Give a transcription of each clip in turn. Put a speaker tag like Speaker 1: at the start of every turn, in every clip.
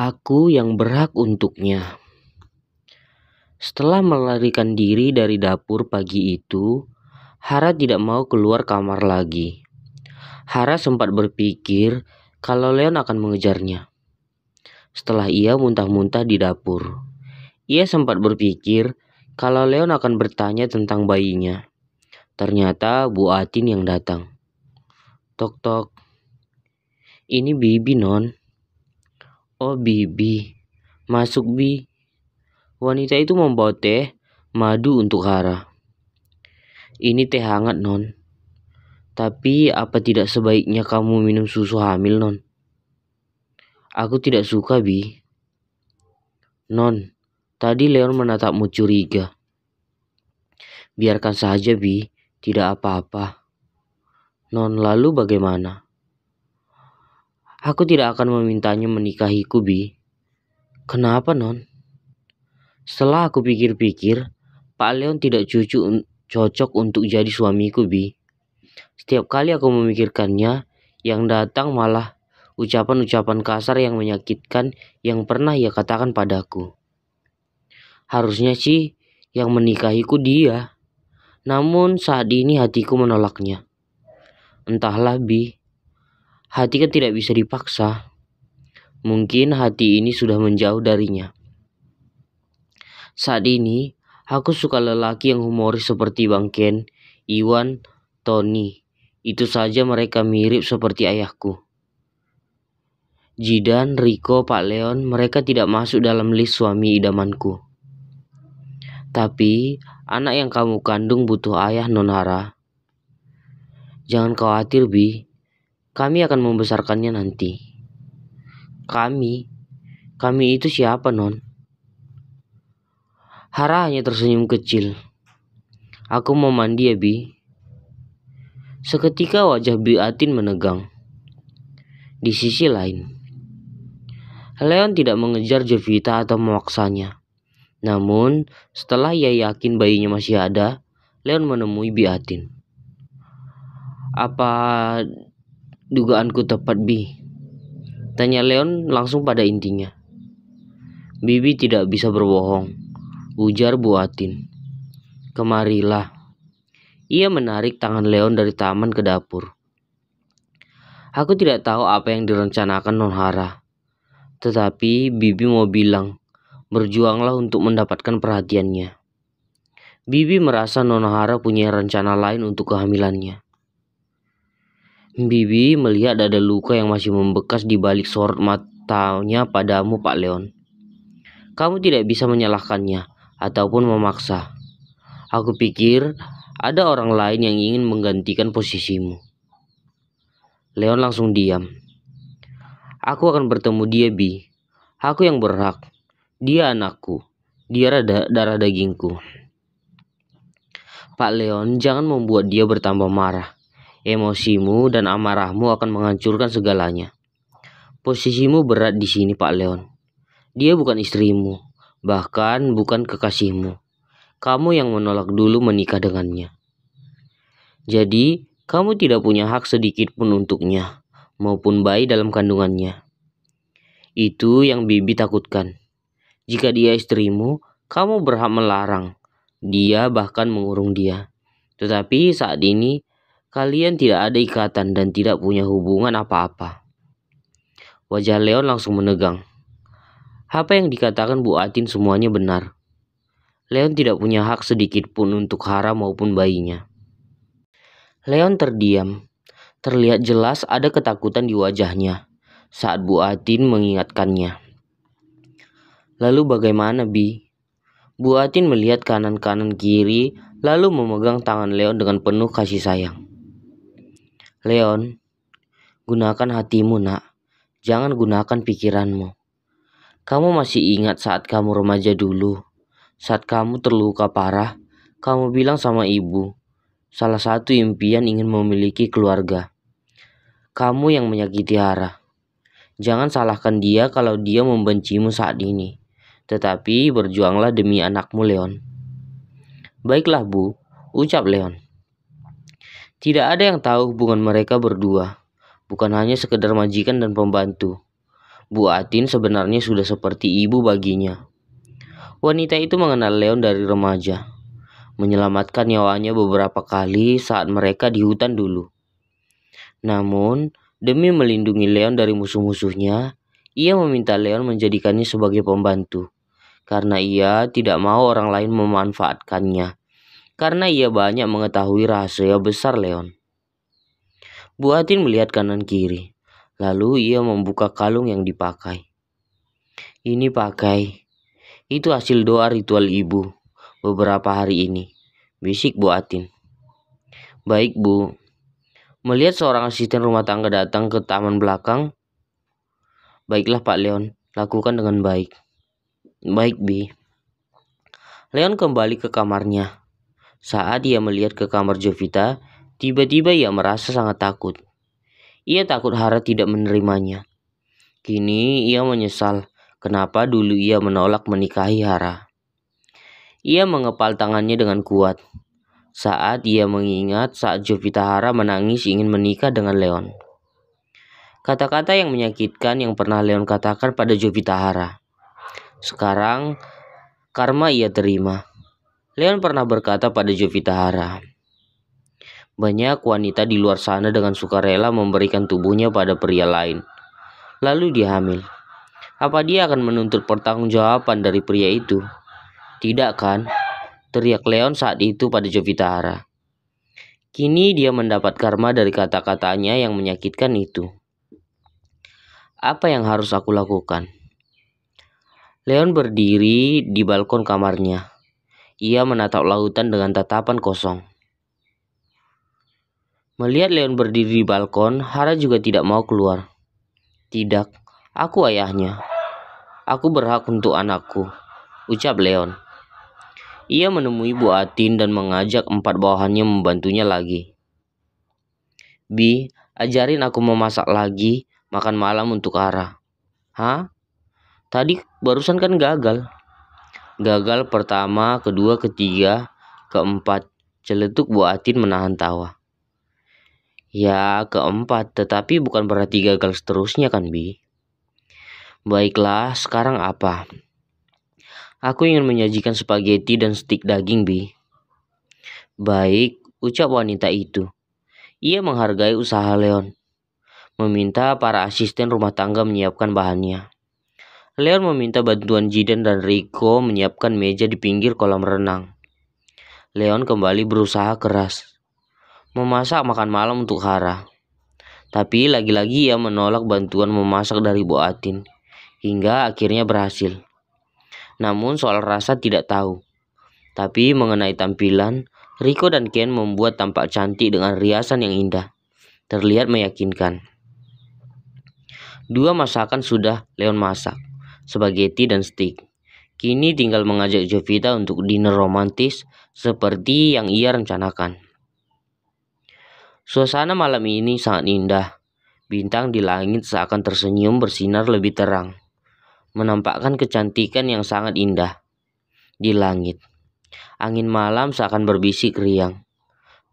Speaker 1: Aku yang berhak untuknya. Setelah melarikan diri dari dapur pagi itu, Hara tidak mau keluar kamar lagi. Hara sempat berpikir kalau Leon akan mengejarnya. Setelah ia muntah-muntah di dapur, ia sempat berpikir kalau Leon akan bertanya tentang bayinya. Ternyata Bu Atin yang datang. Tok-tok. Ini Bibi, Non. Oh, Bibi. Masuk, Bi. Wanita itu membawa teh madu untuk Hara. Ini teh hangat, Non. Tapi apa tidak sebaiknya kamu minum susu hamil, Non? Aku tidak suka, Bi. Non, tadi Leon menatapmu curiga. Biarkan saja, Bi. Tidak apa-apa. Non, lalu bagaimana? Aku tidak akan memintanya menikahiku, Bi. Kenapa, Non? Setelah aku pikir-pikir, Pak Leon tidak cocok untuk jadi suamiku, Bi. Setiap kali aku memikirkannya, yang datang malah ucapan-ucapan kasar yang menyakitkan yang pernah ia katakan padaku. Harusnya sih yang menikahiku dia. Namun saat ini hatiku menolaknya. Entahlah, Bi. Hati kan tidak bisa dipaksa. Mungkin hati ini sudah menjauh darinya. Saat ini, aku suka lelaki yang humoris seperti Bang Ken, Iwan, Tony. Itu saja mereka mirip seperti ayahku. Jidan, Riko, Pak Leon, mereka tidak masuk dalam list suami idamanku. Tapi, anak yang kamu kandung butuh ayah, Non Hara. Jangan khawatir, Bi. Kami akan membesarkannya nanti. Kami itu siapa, Non? Hara hanya tersenyum kecil. Aku mau mandi ya, Bi. Seketika wajah Bi Atin menegang. Di sisi lain, Leon tidak mengejar Jovita atau memaksanya. Namun, setelah ia yakin bayinya masih ada, Leon menemui Bi Atin. Apa dugaanku tepat, Bi? Tanya Leon langsung pada intinya. Bibi tidak bisa berbohong, ujar Bu Atin. Kemarilah. Ia menarik tangan Leon dari taman ke dapur. Aku tidak tahu apa yang direncanakan Non Hara. Tetapi Bibi mau bilang, berjuanglah untuk mendapatkan perhatiannya. Bibi merasa Non Hara punya rencana lain untuk kehamilannya. Bibi melihat ada luka yang masih membekas di balik sorot matanya padamu, Pak Leon. Kamu tidak bisa menyalahkannya ataupun memaksa. Aku pikir ada orang lain yang ingin menggantikan posisimu. Leon langsung diam. Aku akan bertemu dia, Bi. Aku yang berhak. Dia anakku. Dia darah dagingku. Pak Leon, jangan membuat dia bertambah marah. Emosimu dan amarahmu akan menghancurkan segalanya. Posisimu berat di sini, Pak Leon. Dia bukan istrimu, bahkan bukan kekasihmu. Kamu yang menolak dulu menikah dengannya. Jadi, kamu tidak punya hak sedikit pun untuknya, maupun bayi dalam kandungannya. Itu yang Bibi takutkan. Jika dia istrimu, kamu berhak melarang dia, bahkan mengurung dia. Tetapi saat ini, kalian tidak ada ikatan dan tidak punya hubungan apa-apa. Wajah Leon langsung menegang. Apa yang dikatakan Bu Atin semuanya benar. Leon tidak punya hak sedikit pun untuk Hara maupun bayinya. Leon terdiam. Terlihat jelas ada ketakutan di wajahnya saat Bu Atin mengingatkannya. Lalu bagaimana, Bi? Bu Atin melihat kanan-kanan kiri lalu memegang tangan Leon dengan penuh kasih sayang. Leon, gunakan hatimu, nak. Jangan gunakan pikiranmu. Kamu masih ingat saat kamu remaja dulu? Saat kamu terluka parah, kamu bilang sama ibu, salah satu impian ingin memiliki keluarga. Kamu yang menyakiti Hara. Jangan salahkan dia kalau dia membencimu saat ini. Tetapi berjuanglah demi anakmu, Leon. Baiklah, Bu, ucap Leon. Tidak ada yang tahu hubungan mereka berdua. Bukan hanya sekedar majikan dan pembantu. Bu Atin sebenarnya sudah seperti ibu baginya. Wanita itu mengenal Leon dari remaja, menyelamatkan nyawanya beberapa kali saat mereka di hutan dulu. Namun, demi melindungi Leon dari musuh-musuhnya, ia meminta Leon menjadikannya sebagai pembantu, karena ia tidak mau orang lain memanfaatkannya, karena ia banyak mengetahui rahasia besar Leon. Bu Atin melihat kanan kiri, lalu ia membuka kalung yang dipakai. Ini pakai. Itu hasil doa ritual ibu beberapa hari ini, bisik Bu Atin. Baik Bu. Melihat seorang asisten rumah tangga datang ke taman belakang. Baiklah Pak Leon, lakukan dengan baik. Baik Bi. Leon kembali ke kamarnya. Saat ia melihat ke kamar Jovita, tiba-tiba ia merasa sangat takut. Ia takut Hara tidak menerimanya. Kini ia menyesal kenapa dulu ia menolak menikahi Hara. Ia mengepal tangannya dengan kuat saat ia mengingat saat Jovita Hara menangis ingin menikah dengan Leon. Kata-kata yang menyakitkan yang pernah Leon katakan pada Jovita Hara. Sekarang karma ia terima. Leon pernah berkata pada Jovita Hara, banyak wanita di luar sana dengan sukarela memberikan tubuhnya pada pria lain. Lalu dia hamil. Apa dia akan menuntut pertanggungjawaban dari pria itu? Tidak kan? Teriak Leon saat itu pada Jovita Hara. Kini dia mendapat karma dari kata-katanya yang menyakitkan itu. Apa yang harus aku lakukan? Leon berdiri di balkon kamarnya. Ia menatap lautan dengan tatapan kosong. Melihat Leon berdiri di balkon, Hara juga tidak mau keluar. Tidak, aku ayahnya. Aku berhak untuk anakku, ucap Leon. Ia menemui Bu Atin dan mengajak 4 bawahannya membantunya lagi. Bi, ajarin aku memasak lagi makan malam untuk Hara. Hah? Tadi barusan kan gagal. Gagal pertama, kedua, ketiga, keempat. Celetuk Bu Atin menahan tawa. Ya, keempat, tetapi bukan berarti gagal seterusnya kan, Bi? Baiklah, sekarang apa? Aku ingin menyajikan spaghetti dan stik daging, Bi. Baik, ucap wanita itu. Ia menghargai usaha Leon, meminta para asisten rumah tangga menyiapkan bahannya. Leon meminta bantuan Jidan dan Rico menyiapkan meja di pinggir kolam renang. Leon kembali berusaha keras, memasak makan malam untuk Hara. Tapi lagi-lagi ia menolak bantuan memasak dari Bu Atin, hingga akhirnya berhasil. Namun soal rasa tidak tahu. Tapi mengenai tampilan, Rico dan Ken membuat tampak cantik dengan riasan yang indah. Terlihat meyakinkan. 2 masakan sudah Leon masak, spaghetti dan stik. Kini tinggal mengajak Jovita untuk dinner romantis seperti yang ia rencanakan. Suasana malam ini sangat indah. Bintang di langit seakan tersenyum bersinar lebih terang, menampakkan kecantikan yang sangat indah di langit. Angin malam seakan berbisik riang,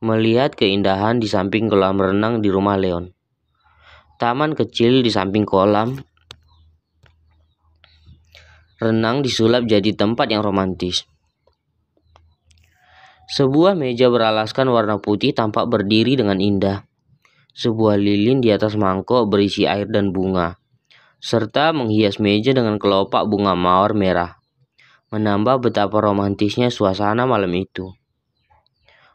Speaker 1: melihat keindahan di samping kolam renang di rumah Leon. Taman kecil di samping kolam renang disulap jadi tempat yang romantis. Sebuah meja beralaskan warna putih tampak berdiri dengan indah. Sebuah lilin di atas mangkok berisi air dan bunga, serta menghias meja dengan kelopak bunga mawar merah, menambah betapa romantisnya suasana malam itu.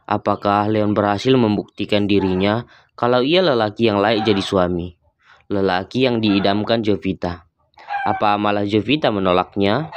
Speaker 1: Apakah Leon berhasil membuktikan dirinya kalau ia lelaki yang layak jadi suami, lelaki yang diidamkan Jovita? Apa malah Jovita menolaknya?